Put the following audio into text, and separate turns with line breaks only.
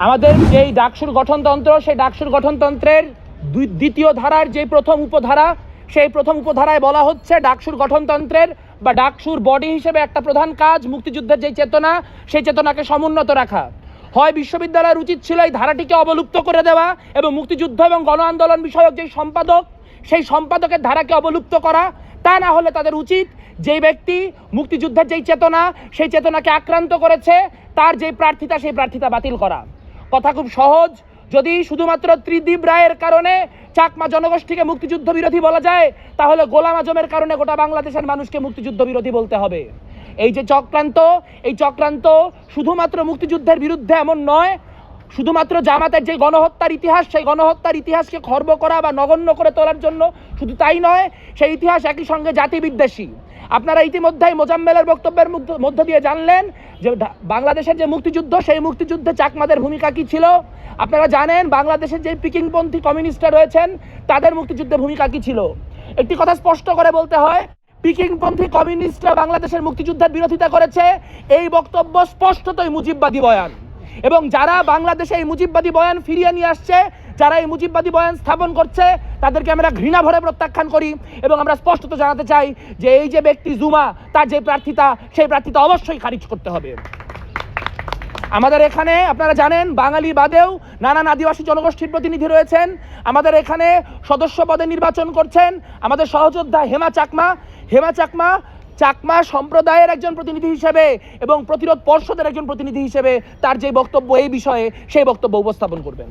আমাদের যেই ডাকসুর গঠনতন্ত্র, সেই ডাকসুর গঠনতন্ত্রের দ্বিতীয় ধারার যে প্রথম উপধারা, সেই প্রথম উপধারায় বলা হচ্ছে ডাকসুর গঠনতন্ত্রের বা ডাকসুর বডি হিসেবে একটা প্রধান কাজ মুক্তিযুদ্ধের যে চেতনা, সেই চেতনাকে সমুন্নত রাখা। হয় বিশ্ববিদ্যালয়ের উচিত ছিল এই ধারাটিকে অবলুপ্ত করে দেওয়া এবং মুক্তিযুদ্ধ এবং গণ আন্দোলন বিষয়ক যেই সম্পাদক, সেই সম্পাদকের ধারাকে অবলুপ্ত করা। তা না হলে তাদের উচিত যেই ব্যক্তি মুক্তিযুদ্ধের যেই চেতনা, সেই চেতনাকে আক্রান্ত করেছে, তার যেই প্রার্থিতা, সেই প্রার্থিতা বাতিল করা। কথা খুব সহজ। যদি শুধুমাত্র ত্রিদিব রায়ের কারণে চাকমা জনগোষ্ঠীকে মুক্তিযুদ্ধ বিরোধী বলা যায়, তাহলে গোলাম আজমের কারণে গোটা বাংলাদেশের মানুষকে মুক্তিযুদ্ধ বিরোধী বলতে হবে। এই যে চক্রান্ত, এই চক্রান্ত শুধুমাত্র মুক্তিযুদ্ধের বিরুদ্ধে এমন নয়, শুধুমাত্র জামাতের যে গণহত্যার ইতিহাস, সেই গণহত্যার ইতিহাসকে খর্ব করা বা নগণ্য করে তোলার জন্য শুধু তাই নয়, সেই ইতিহাস একই সঙ্গে জাতি বিদ্বেষী। আপনারা ইতিমধ্যেই মোজাম্মেলের বক্তব্যের মধ্য দিয়ে জানলেন যে বাংলাদেশের যে মুক্তিযুদ্ধ, সেই মুক্তিযুদ্ধে চাকমাদের ভূমিকা কী ছিল। আপনারা জানেন বাংলাদেশের যে পিকিংপন্থী কমিউনিস্টরা রয়েছেন, তাদের মুক্তিযুদ্ধে ভূমিকা কী ছিল। একটি কথা স্পষ্ট করে বলতে হয়, পিকিংপন্থী কমিউনিস্টরা বাংলাদেশের মুক্তিযুদ্ধের বিরোধিতা করেছে, এই বক্তব্য স্পষ্টতই মুজিববাদী বয়ান। এবং যারা বাংলাদেশে এই মুজিববাদী বয়ান ফিরিয়ে নিয়ে আসছে, যারা এই মুজিববাদী বয়ান স্থাপন করছে, তাদেরকে আমরা ঘৃণা ভরে প্রত্যাখ্যান করি এবং আমরা স্পষ্টত জানাতে চাই যে এই যে ব্যক্তি জুমা, তার যে প্রার্থিতা, সেই প্রার্থিতা অবশ্যই খারিজ করতে হবে। আমাদের এখানে আপনারা জানেন বাঙালি বাদেও নানান আদিবাসী জনগোষ্ঠীর প্রতিনিধি রয়েছেন। আমাদের এখানে সদস্য পদে নির্বাচন করছেন আমাদের সহযোদ্ধা হেমা চাকমা চাকমা সম্প্রদায়ের একজন প্রতিনিধি হিসেবে এবং প্রতিরোধ পর্ষদের একজন প্রতিনিধি হিসেবে তার যে বক্তব্য এই বিষয়ে, সেই বক্তব্য উপস্থাপন করবেন।